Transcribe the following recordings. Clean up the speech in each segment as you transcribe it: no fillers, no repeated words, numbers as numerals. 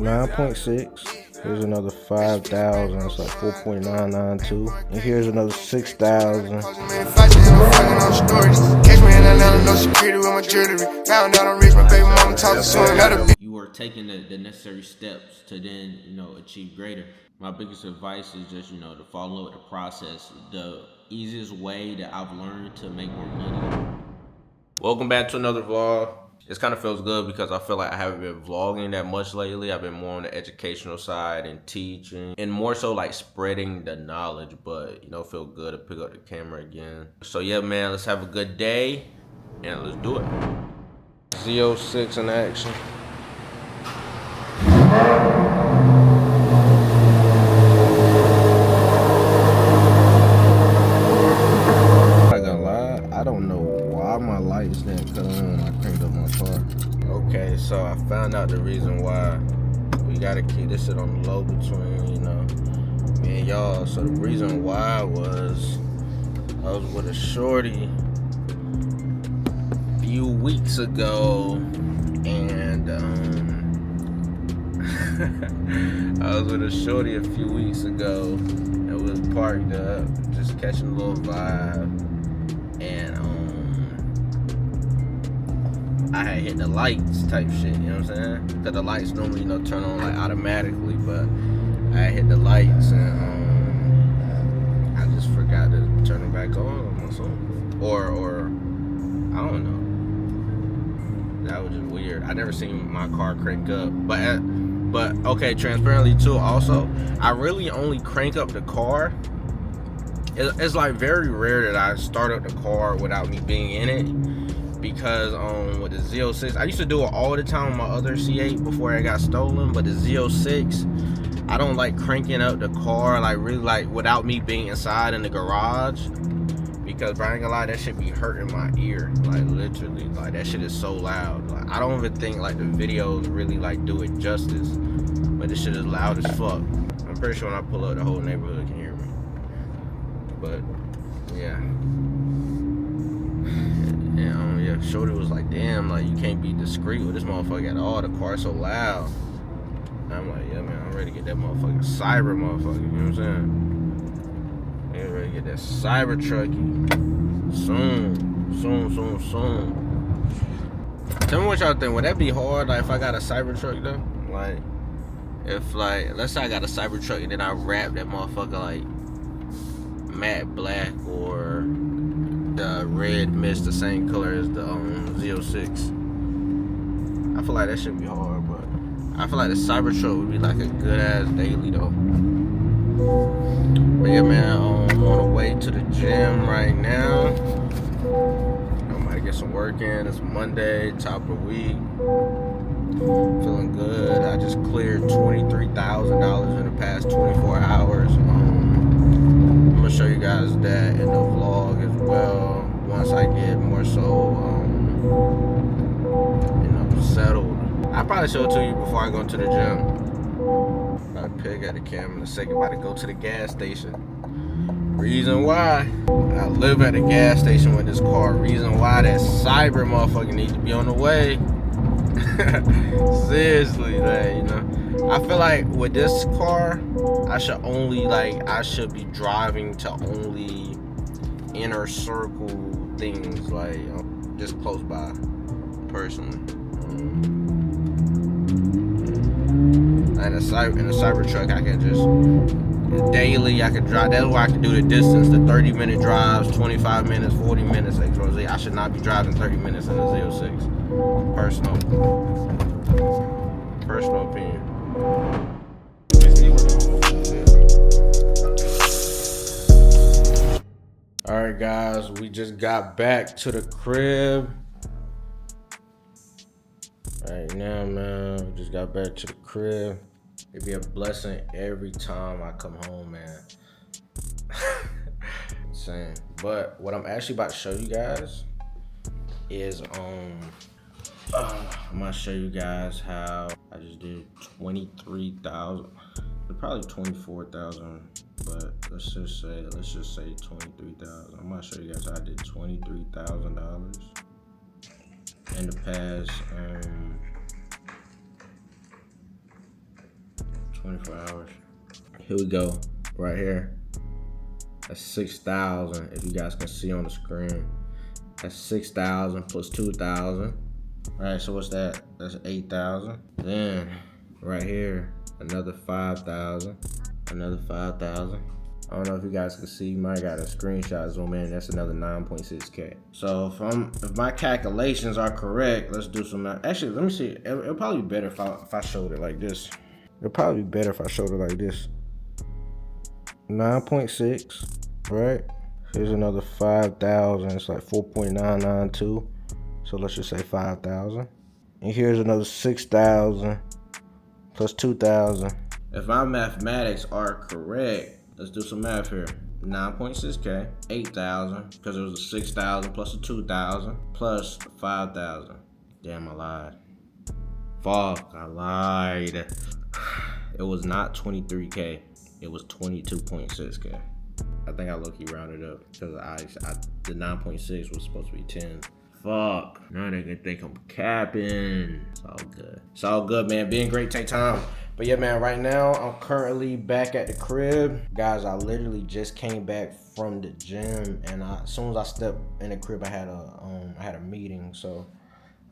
9.6. Here's another 5,000. It's like 4.992. And here's another 6,000. You are taking the necessary steps to then, achieve greater. My biggest advice is just, to follow the process. The easiest way that I've learned to make more money. Welcome back to another vlog. This kind of feels good because I feel like I haven't been vlogging that much lately. I've been more on the educational side and teaching and more so like spreading the knowledge, but feel good to pick up the camera again. So yeah, man, let's have a good day and let's do it. Z06 in action. Not gonna lie, I don't know why my lights didn't cut on when I cranked up my car. Okay, so I found out the reason why. We gotta keep this shit on the low between, me and y'all. So the reason why was I was with a shorty a few weeks ago, and I was with a shorty a few weeks ago, and we was parked up, just catching a little vibe, and I had hit the lights type shit, you know what I'm saying? Because the lights normally, turn on like automatically, but I hit the lights and I just forgot to turn them back on or something. Or I don't know. That was just weird. I never seen my car crank up. But okay, transparently too, also, I really only crank up the car. It's like very rare that I start up the car without me being in it. Because with the Z06, I used to do it all the time with my other C8 before it got stolen, but the Z06, I don't like cranking up the car like really like without me being inside in the garage, because bro, I ain't gonna lie, that shit be hurting my ear, like literally, like that shit is so loud. Like I don't even think like the videos really like do it justice, but this shit is loud as fuck. I'm pretty sure when I pull up, the whole neighborhood can hear me. But yeah. Yeah, shorty was like, damn, like you can't be discreet with this motherfucker at all. The car's so loud. And I'm like, yeah, man, I'm ready to get that motherfucking cyber motherfucker. You know what I'm saying? I'm ready to get that Cybertrucky. Soon. Tell me what y'all think. Would that be hard? Like if I got a Cybertruck though? Like if let's say I got a Cybertruck and then I wrap that motherfucker like matte black or the red mist the same color as the Z06. I feel like that should be hard, but I feel like the Cybertruck would be like a good ass daily though. But yeah, man, I'm on the way to the gym right now. I'm about to get some work in. It's Monday, top of the week. Feeling good. I just cleared $23,000 in the past 24 hours. I'm gonna show you guys that in the vlog as well once I get more so settled. I'll probably show it to you before I go to the gym. I'll pick at the camera in a second. About to go to the gas station. Reason why I live at a gas station with this car. Reason why that cyber motherfucker needs to be on the way. Seriously, like, I feel like with this car, I should be driving to only inner circle things, like just close by, personally. In a Cybertruck, I can just daily, I could drive. That's why I can do the distance, the 30-minute drives, 25 minutes, 40 minutes. I should not be driving 30 minutes in a Z06. Personal opinion. Alright guys, we just got back to the crib. Right now, man, we just got back to the crib. It'd be a blessing every time I come home, man. Insane. But what I'm actually about to show you guys is I'm gonna show you guys how I just did 23,000. Probably 24,000, but let's just say 23,000. I'm gonna show you guys how I did $23,000 in the past 24 hours. Here we go, right here. That's 6,000. If you guys can see on the screen, that's 6,000 plus 2,000. All right, so what's that? That's 8,000. Then right here, another 5,000. Another 5,000. I don't know if you guys can see. You might got a screenshot zoom in. That's another 9.6K. So if my calculations are correct, let's do some. Actually, let me see. It'll probably be better if I showed it like this. It'll probably be better if I showed it like this. 9.6, right? Here's another 5,000. It's like 4.992. So let's just say 5,000. And here's another 6,000 plus 2,000. If my mathematics are correct, let's do some math here. 9.6K, 8,000, because it was a 6,000 plus a 2,000 plus 5,000. Damn, I lied. Fuck, I lied. It was not 23K. It was 22.6K. I think I low-key rounded up because the 9.6 was supposed to be 10. Fuck. Now they can think I'm capping. It's all good. It's all good, man. Being great, take time. But yeah, man, right now I'm currently back at the crib. Guys, I literally just came back from the gym, and as soon as I stepped in the crib, I had a meeting. So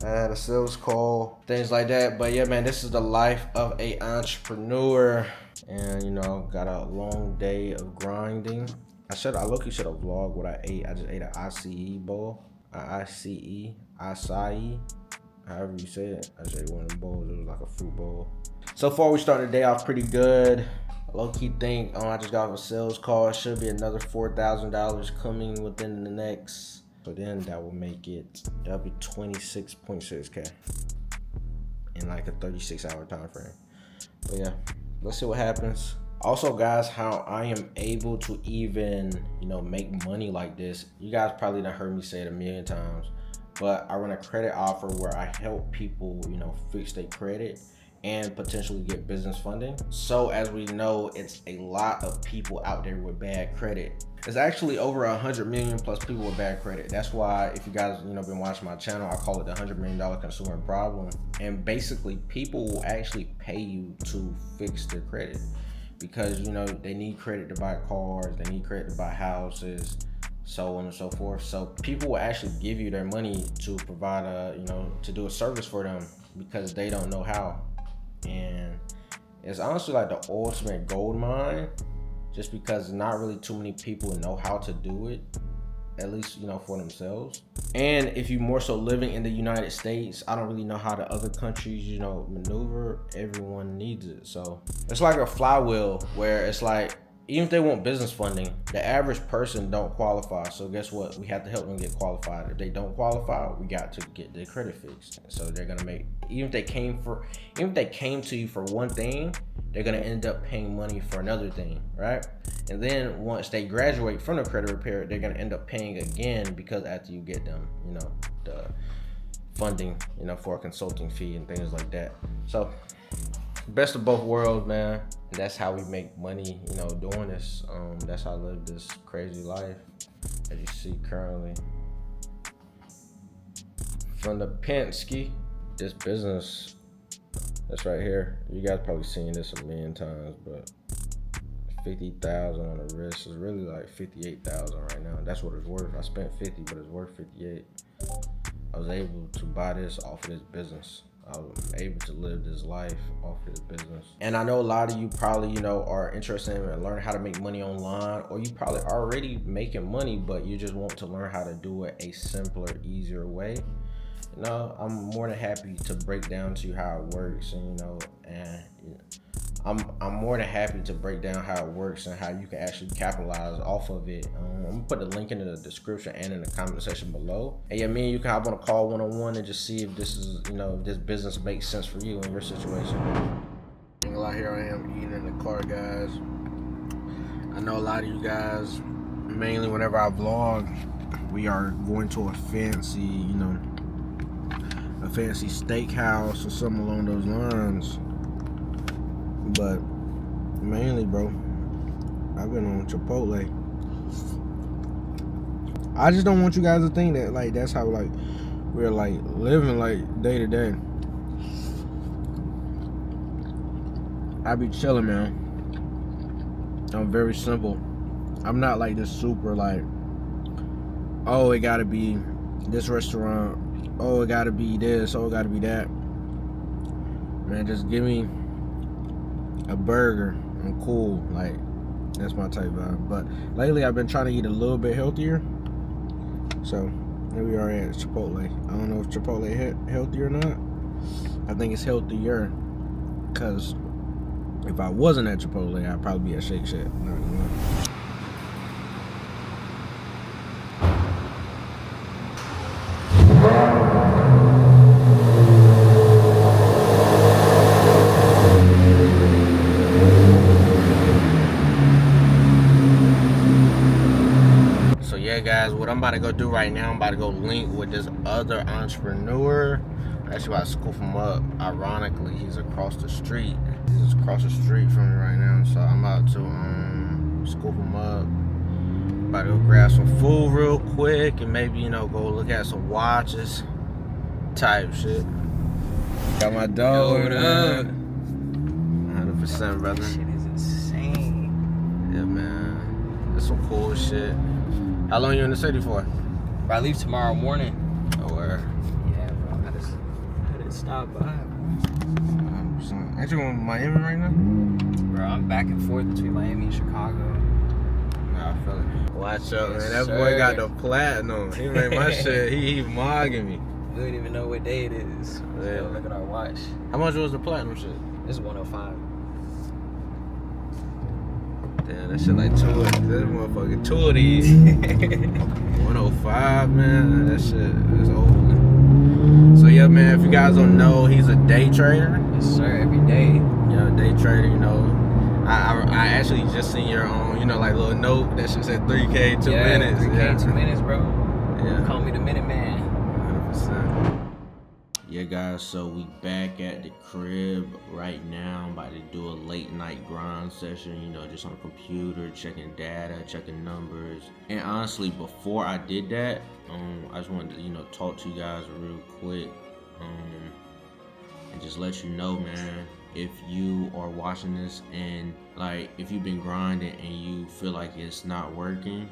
I had a sales call, things like that. But yeah, man, this is the life of a entrepreneur. And you know, got a long day of grinding. I low-key should have vlogged what I ate. I just ate an ICE bowl. Acai, however you say it. I just ate one of the bowls. It was like a fruit bowl. So far, we started the day off pretty good. I low-key think I just got off a sales call. It should be another $4,000 coming within the next. So then that will make it, that'll be 26.6K in like a 36-hour time frame. But yeah, let's see what happens. Also, guys, how I am able to even, make money like this. You guys probably done heard me say it a million times, but I run a credit offer where I help people, fix their credit and potentially get business funding. So as we know, it's a lot of people out there with bad credit. There's actually over 100 million plus people with bad credit. That's why, if you guys, been watching my channel, I call it the $100 million consumer problem. And basically, people will actually pay you to fix their credit because, they need credit to buy cars, they need credit to buy houses, so on and so forth. So people will actually give you their money to provide to do a service for them because they don't know how. And it's honestly like the ultimate gold mine, just because not really too many people know how to do it, at least for themselves. And if you more so living in the United States, I don't really know how the other countries maneuver. Everyone needs it. So it's like a flywheel where it's like, even if they want business funding, the average person don't qualify. So guess what? We have to help them get qualified. If they don't qualify, we got to get their credit fixed. So they're gonna make, even if they came to you for one thing, they're gonna end up paying money for another thing, right? And then once they graduate from the credit repair, they're gonna end up paying again because after you get them, the funding, for a consulting fee and things like that. So best of both worlds, man. And that's how we make money, doing this. That's how I live this crazy life, as you see currently. From the Penske, this business that's right here. You guys probably seen this a million times, but 50,000 on the wrist is really like 58,000 right now. That's what it's worth. I spent 50, but it's worth 58. I was able to buy this off of this business. I was able to live this life off of this business. And I know a lot of you probably, are interested in learning how to make money online, or you probably already making money, but you just want to learn how to do it a simpler, easier way. I'm more than happy to break down to you how it works, and I'm more than happy to break down how it works and how you can actually capitalize off of it. I'm gonna put the link in the description and in the comment section below. And yeah, me and you can hop on a call one-on-one and just see if this is, if this business makes sense for you in your situation. Here I am eating in the car, guys. I know a lot of you guys, mainly whenever I vlog, we are going to a fancy, a fancy steakhouse or something along those lines. But mainly, bro, I've been on Chipotle. I just don't want you guys to think that that's how we're living day to day. I be chilling, man. I'm very simple. I'm not like this super like, oh, it gotta be this restaurant. Oh, it gotta be this. Oh, it gotta be that. Man, just give me a burger. I'm cool. Like, that's my type vibe. But lately, I've been trying to eat a little bit healthier. So, here we are at Chipotle. I don't know if Chipotle healthy or not. I think it's healthier. Because if I wasn't at Chipotle, I'd probably be at Shake Shack. Not gonna lie. Guys, what I'm about to go do right now, I'm about to go link with this other entrepreneur. Actually, about to scoop him up. Ironically, he's across the street. He's across the street from me right now, so I'm about to scoop him up. About to go grab some food real quick and maybe, you know, go look at some watches type shit. Got my dog. What up? 100%, brother. This shit is insane. Yeah, man. That's some cool shit. How long you in the city for? Bro, I leave tomorrow morning. Oh, where? Yeah, bro. I just stopped by. Ain't you in Miami right now? Bro, I'm back and forth between Miami and Chicago. Nah, I feel it. Watch out, Yes, man. That sir. boy got the platinum. He made my shit. He mogging me. We don't even know what day it is. Yeah. Look at our watch. How much was the platinum shit? This is 105. Damn, that shit like two of these. That motherfucking two of these. 105, man. That shit is old. So yeah, man, if you guys don't know, he's a day trader. Yes, sir. Every day. Yeah, day trader, you know. I actually just seen your own, you know, like little note that shit said 3K, 2 minutes. 3K, 2 minutes, bro. Yeah. Call me the Minute Man. 100%. Yeah, guys, so we back at the crib right now. I'm about to do a late night grind session, you know, just on the computer, checking data, checking numbers. And honestly, before I did that, I just wanted to, you know, talk to you guys real quick and just let you know, man, if you are watching this and, like, if you've been grinding and you feel like it's not working,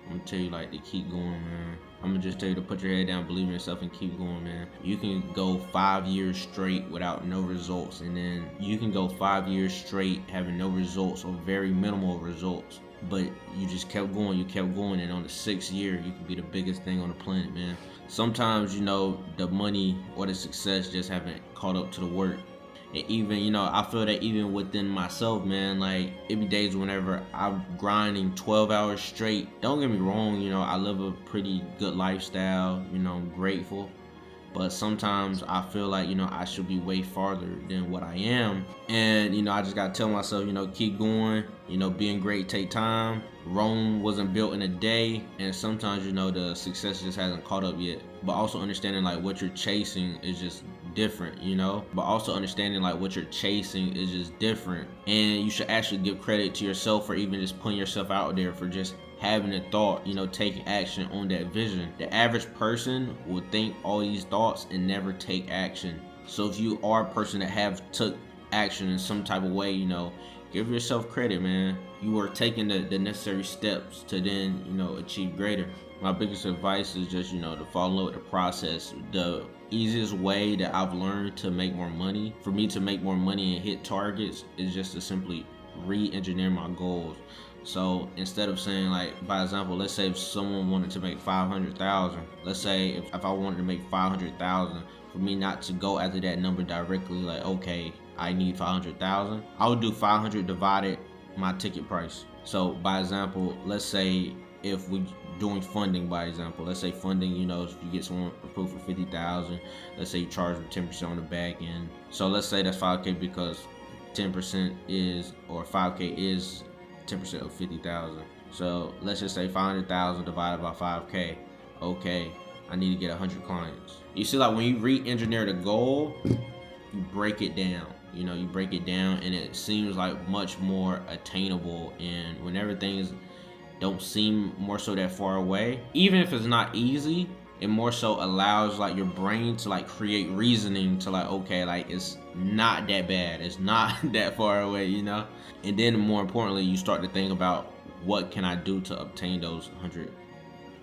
I'm gonna tell you, like, to keep going, man. I'm gonna just tell you to put your head down, believe in yourself, and keep going, man. You can go 5 years straight without no results, and then you can go 5 years straight having no results or very minimal results. But you just kept going, and on the 6th year, you could be the biggest thing on the planet, man. Sometimes, you know, the money or the success just haven't caught up to the work. And even, you know, I feel that even within myself, man, like, it be days whenever I'm grinding 12 hours straight. Don't get me wrong, you know, I live a pretty good lifestyle, you know, I'm grateful. But sometimes I feel like, you know, I should be way farther than what I am. And, you know, I just gotta tell myself, you know, keep going, you know, being great, take time. Rome wasn't built in a day. And sometimes, you know, the success just hasn't caught up yet. But also understanding, like, what you're chasing is just different, you know. But also understanding, like, what you're chasing is just different. And you should actually give credit to yourself for even just putting yourself out there, for just having a thought, you know, taking action on that vision. The average person will think all these thoughts and never take action. So if you are a person that have took action in some type of way, you know, give yourself credit, man. You are taking the necessary steps to then, you know, achieve greater. My biggest advice is just, you know, to follow the process. The easiest way that I've learned to make more money, for me to make more money and hit targets, is just to simply re-engineer my goals. So instead of saying, like, by example, let's say if someone wanted to make 500,000, let's say if I wanted to make 500,000, for me not to go after that number directly, like, okay, I need 500,000, I would do 500 divided my ticket price. So by example, let's say if we doing funding, by example, let's say funding, you know, if you get someone approved for 50,000, let's say you charge them 10% on the back end. So let's say that's 5K because 10% is, or 5K is 10% of 50,000. So let's just say 500,000 divided by 5K. Okay, I need to get 100 clients. You see, like, when you re-engineer the goal, you break it down. You know, you break it down and it seems like much more attainable. And whenever things don't seem more so that far away, even if it's not easy, it more so allows like your brain to like create reasoning to like, okay, like it's not that bad, it's not that far away, you know. And then more importantly, you start to think about, what can I do to obtain those 100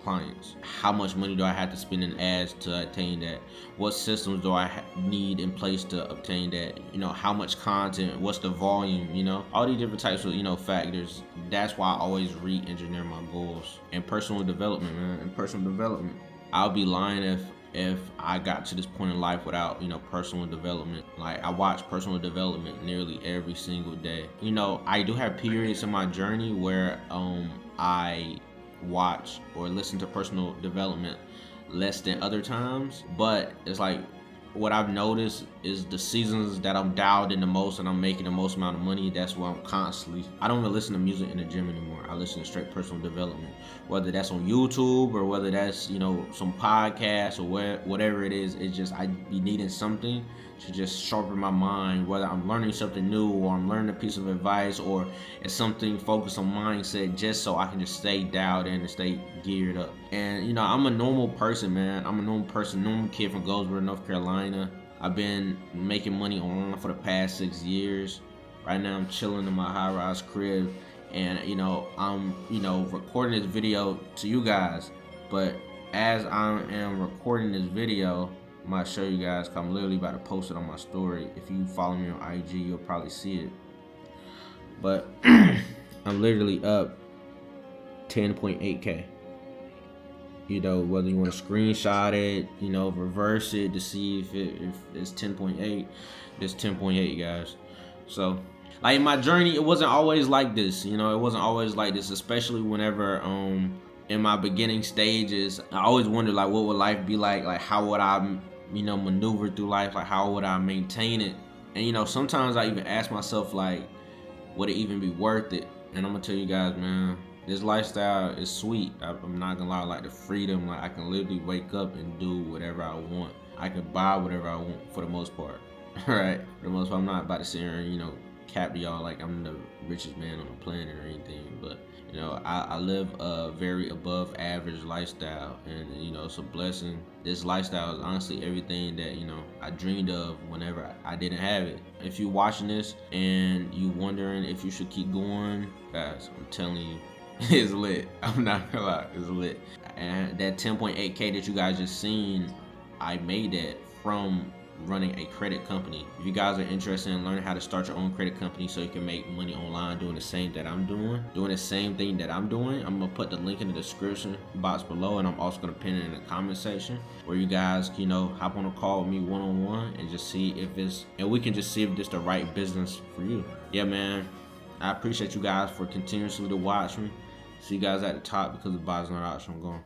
clients? How much money do I have to spend in ads to attain that? What systems do I need in place to obtain that? You know, how much content? What's the volume? You know, all these different types of, you know, factors. That's why I always re-engineer my goals. And personal development, man. And personal development, I'll be lying if I got to this point in life without, you know, personal development. Like, I watch personal development nearly every single day. You know, I do have periods in my journey where I watch or listen to personal development less than other times, but it's like, what I've noticed is the seasons that I'm dialed in the most and I'm making the most amount of money, that's where I'm constantly, I don't even listen to music in the gym anymore. I listen to straight personal development, whether that's on YouTube or whether that's, you know, some podcast or whatever it is. It's just, I be needing something to just sharpen my mind, whether I'm learning something new or I'm learning a piece of advice or it's something focused on mindset, just so I can just stay dialed in and stay geared up. And you know, I'm a normal person, man. I'm a normal person, normal kid from Goldsboro, North Carolina. I've been making money online for the past 6 years. Right now I'm chilling in my high-rise crib, and you know, I'm, you know, recording this video to you guys. But as I am recording this video, I'm gonna show you guys, cause I'm literally about to post it on my story. If you follow me on IG, you'll probably see it. But I'm literally up 10.8K. You know, whether you want to screenshot it, you know, reverse it to see if it's 10.8, it's 10.8, guys. So, like, in my journey, it wasn't always like this. You know, it wasn't always like this, especially whenever in my beginning stages, I always wondered, like, what would life be like? Like, how would I, you know, maneuver through life? Like, how would I maintain it? And, you know, sometimes I even ask myself, like, would it even be worth it? And I'm gonna tell you guys, man, this lifestyle is sweet. I'm not gonna lie, like the freedom, like I can literally wake up and do whatever I want. I can buy whatever I want for the most part. Right? For the most part, I'm not about to sit here and, you know, cap to y'all like I'm the richest man on the planet or anything, but you know, I live a very above average lifestyle, and you know, it's a blessing. This lifestyle is honestly everything that, you know, I dreamed of whenever I didn't have it. If you're watching this and you wondering if you should keep going, guys, I'm telling you, it's lit. I'm not gonna lie, it's lit. And that 10.8K that you guys just seen, I made that from running a credit company. If you guys are interested in learning how to start your own credit company so you can make money online doing the same thing that I'm doing, I'm gonna put the link in the description box below, and I'm also gonna pin it in the comment section where you guys, you know, hop on a call with me one-on-one and just see if it's, and we can just see if it's the right business for you. Yeah, man, I appreciate you guys for continuously to watch me. See you guys at the top because the bottom's not option. I'm going.